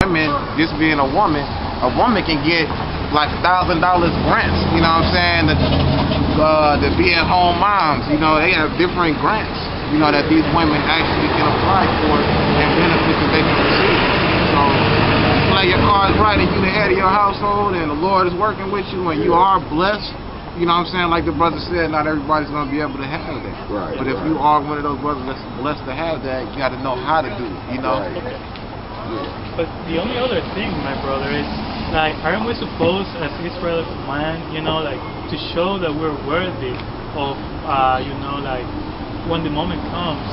women, just being a woman can get like $1,000 grants, you know what I'm saying, to be at home moms. You know, they have different grants, you know, that these women actually can apply for and benefits that they can receive. So play your cards right, and you the head of your household, and the Lord is working with you, and you are blessed. You know what I'm saying? Like the brother said, not everybody's going to be able to have that. Right. But if you are one of those brothers that's blessed to have that, you got to know how to do it, you know? Right. But the only other thing, my brother, is like, aren't we supposed as Israelite man, you know, like to show that we're worthy of, you know, like when the moment comes,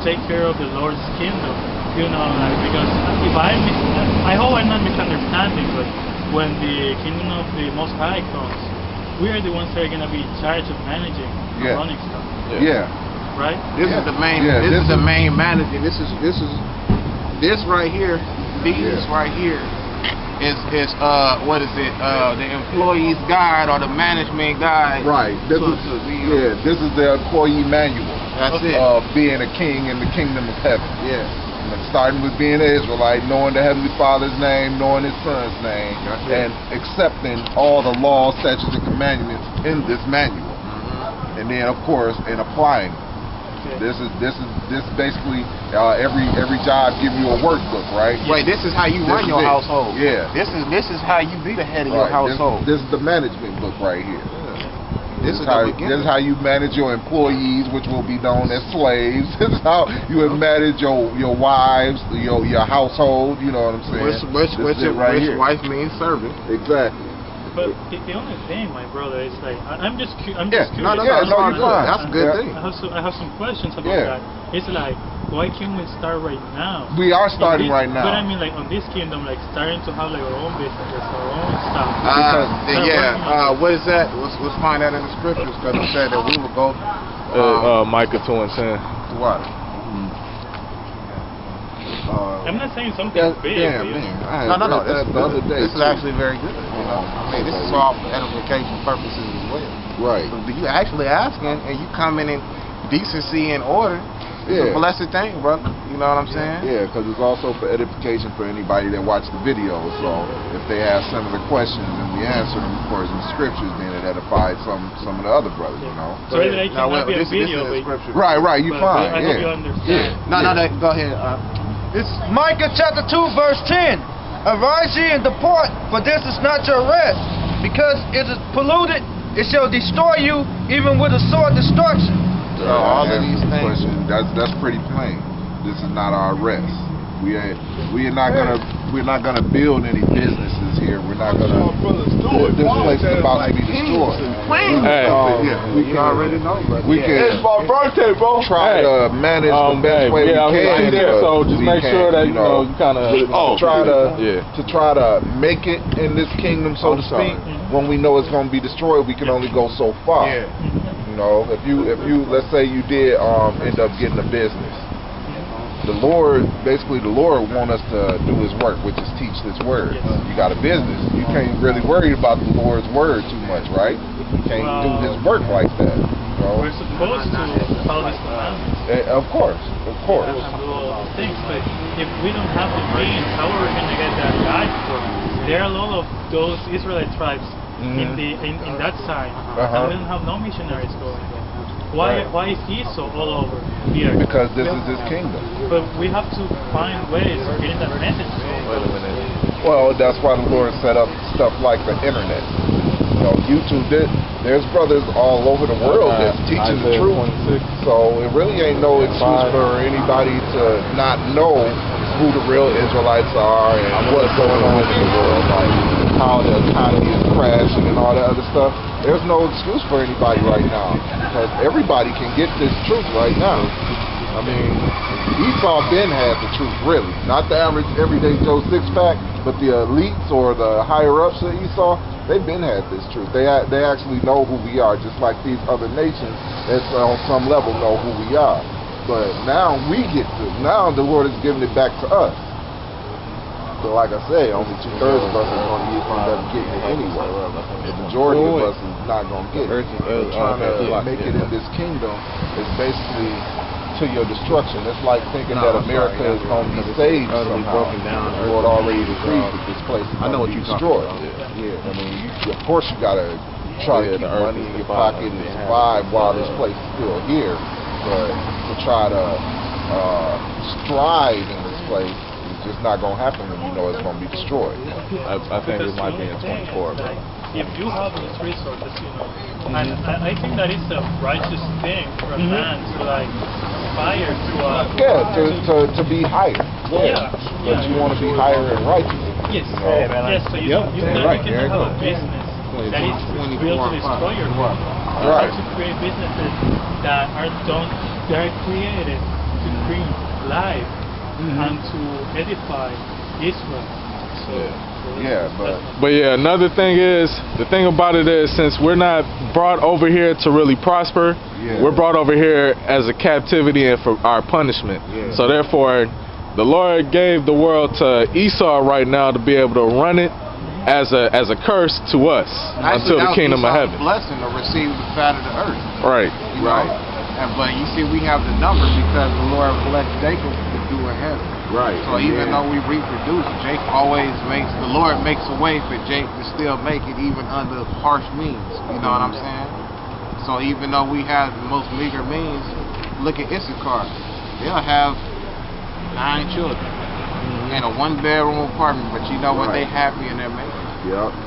take care of the Lord's kingdom, you know, like, because if I hope I'm not misunderstanding, but when the kingdom of the Most High comes, we are the ones that are going to be in charge of managing and running stuff. Yeah. Right? This is the main. This is the main manager. This right here. These right here is what is it? The employee's guide or the management guide. Right. This is the employee manual. That's it. Being a king in the kingdom of heaven. Yeah. Starting with being an Israelite, knowing the Heavenly Father's name, knowing His Son's name, and accepting all the laws, statutes, and commandments in this manual, and then of course in applying. This basically every job giving you a workbook, right? Wait, this is how you run your household. Yeah. This is how you be the head of your household. This is the management book right here. This is how you manage your employees, which will be known as slaves. This is how you would manage your wives, your household. You know what I'm saying? Which wife means servant. Exactly. But the only thing, my brother, is like I'm just curious. That's a good thing. I have some questions about that. It's like, why can't we start right now? We are starting right now. But I mean, like on this kingdom, like starting to have like our own business, our own stuff. What is that? Let's find that in the scriptures, because it said that we would go. Micah 2:10. What? I'm not saying something big. Yeah, man. No. This is actually very good. You know, I mean, this is all for edification purposes as well. Right. But you actually asking, and you coming in decency and order. It's a blessed thing, brother. You know what I'm saying? Yeah, because it's also for edification for anybody that watched the video. So if they have similar questions and we answer them, of course, in scriptures, then it edified some of the other brothers, you know. So it cannot be a video, Right, you fine. I hope you understand. No, go ahead. It's Micah chapter 2, verse 10. Arise ye and depart, for this is not your rest. Because it is polluted, it shall destroy you, even with a sword destruction. So all of these things. That's pretty plain. This is not our rest. We're not gonna build any businesses here. We're not gonna. This place is about to be destroyed. We already know. We can. It's my birthday, bro. Try to manage the best way we can. So just make sure that you kind of try to make it in this kingdom, so to speak. When we know it's gonna be destroyed, we can only go so far. You know, if you let's say you did end up getting a business. The Lord want us to do His work, which is teach this word. You got a business, you can't really worry about the Lord's word too much, right? You can't do His work like that. You know? We're supposed to follow His commandments. Of course. And do all the things, but if we don't have the means, how are we going to get that guide for? There are a lot of those Israelite tribes in that side, and we don't have no missionaries going there. Why is he so all over here? Because this is His kingdom. But we have to find ways of getting that message to him. Wait a minute. Well, that's why the Lord set up stuff like the internet. You know, YouTube. There's brothers all over the world that's teaching the truth. So it really ain't no excuse for anybody to not know who the real Israelites are and what's going on in the world, like how the economy is crashing and all that other stuff. There's no excuse for anybody right now, because everybody can get this truth right now. I mean, Esau Ben had the truth, really. Not the average everyday Joe six-pack, but the elites or the higher-ups of Esau, they've been had this truth. They actually know who we are, just like these other nations that on some level know who we are. But now now the Lord is giving it back to us. So like I say, only 2/3 of us are going to end up getting it anyway. The majority of us is not going to get it. Trying to make it in this kingdom is basically to your destruction. It's like thinking that America is going to be saved somehow. The Lord already decreed that this place is going to be destroyed. I mean, of course you got to try to keep money in your pocket and survive while this place is still here, but to try to strive in this place is just not going to happen when you know it's going to be destroyed. I think it might be in 24. If you have these resources, and I think that is a righteous thing for a man to like aspire to to be higher. But you want to be higher and righteous. Yes. Yes. So you can have a business that is built to destroy your life. You have to create businesses that are created to bring life and to edify Israel. But yeah, another thing is, the thing about it is, since we're not brought over here to really prosper, we're brought over here as a captivity and for our punishment. So therefore, the Lord gave the world to Esau right now to be able to run it as a curse to us until the kingdom of heaven. Blessing to receive the fat of the earth. Right. But you see, we have the number because the Lord blessed Jacob to do in heaven. So even though we reproduce, the Lord makes a way for Jacob to still make it even under harsh means. You know what I'm saying? So even though we have the most meager means, look at Issachar. They'll have 9 children in a 1-bedroom apartment, but you know what? They happy and they're making.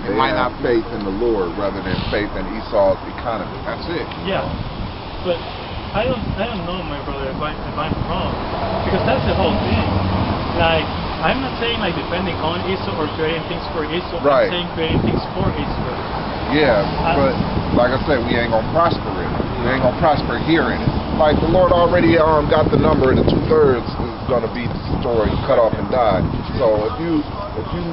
They might have faith in the Lord rather than faith in Esau's economy. That's it. But I don't know, my brother, if I'm wrong, because that's the whole thing. Like, I'm not saying like depending on Israel or creating things for Israel. I'm saying creating things for Israel. But like I said, we ain't gonna prosper in it. We ain't gonna prosper here in it. Like the Lord already got the number, the 2/3 is gonna be destroyed, cut off, and die. So if you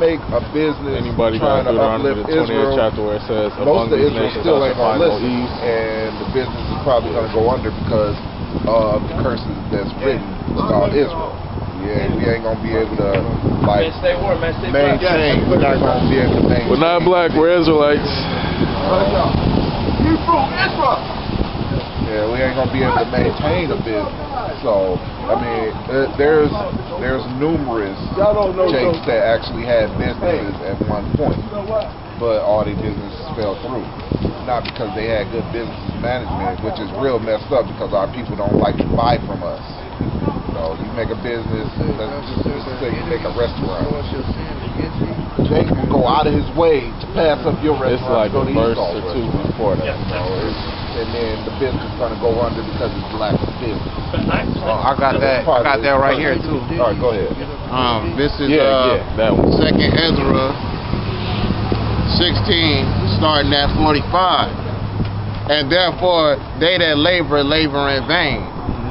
make a business trying to uplift Israel, chapter where it says, most of Israel still ain't gonna listen, and the business is probably gonna go under because of the curses that's written about Israel. We ain't gonna be able to maintain. We're not gonna be able to maintain. We're not black. We're Israelites. We ain't gonna be able to maintain a business. So I mean, there's numerous Jakes that actually had businesses at one point, but all their businesses fell through. Not because they had good business management, which is real messed up because our people don't like to buy from us. You make a business, let's say you make a restaurant. Jake will go out of his way to pass up your restaurant. It's like a verse or two before that. And then the business is going to go under because it's lack of business. I got that right here too. All right, go ahead. This is that one. 2nd Ezra 16, starting at 45. And therefore they that labor in vain.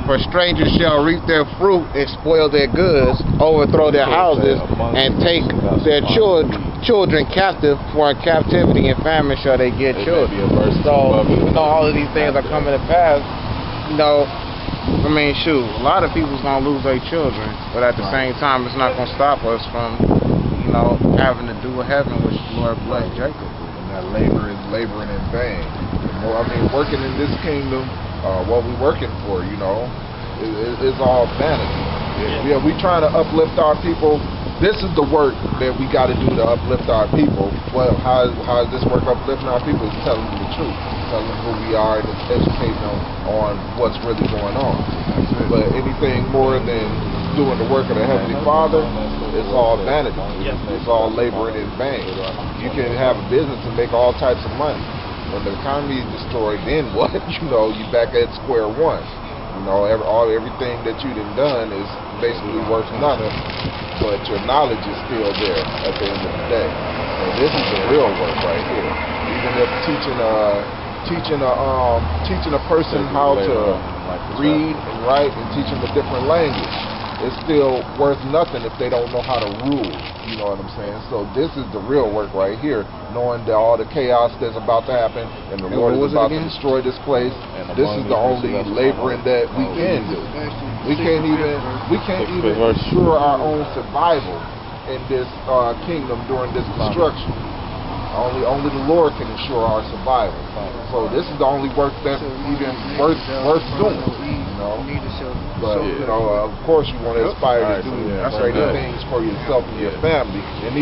For strangers shall reap their fruit and spoil their goods, overthrow their houses, and take their children captive. For in captivity and famine shall they get children. So even though all of these things are coming to pass, I mean, shoot, a lot of people's gonna lose their children, but at the same time, it's not gonna stop us from, having to do with heaven, which the Lord blessed Jacob. And that labor is laboring in vain. I mean, working in this kingdom. What we working for, is all vanity. We trying to uplift our people. This is the work that we got to do to uplift our people. Well, how is this work uplifting our people? Is telling them the truth, telling them who we are, and educating them on what's really going on. But anything more than doing the work of the Heavenly Father, it's all vanity. It's all laboring in vain. You can have a business and make all types of money. When the economy is destroyed, then what? You back at square one. Everything that you done is basically worth nothing, but your knowledge is still there at the end of the day. So this is the real work right here. Even if teaching a person how to read and write and teach them a different language, it's still worth nothing if they don't know how to rule. You know what I'm saying? So this is the real work right here, knowing that all the chaos that's about to happen and the Lord is about to destroy this place. This is the only laboring that we can do. We can't even ensure our own survival in this kingdom during this destruction. Only the Lord can ensure our survival. So this is the only work that's even worth doing. know. You need to show. But you know, of course, you want to aspire to do That's greater good. things for yourself and your family. And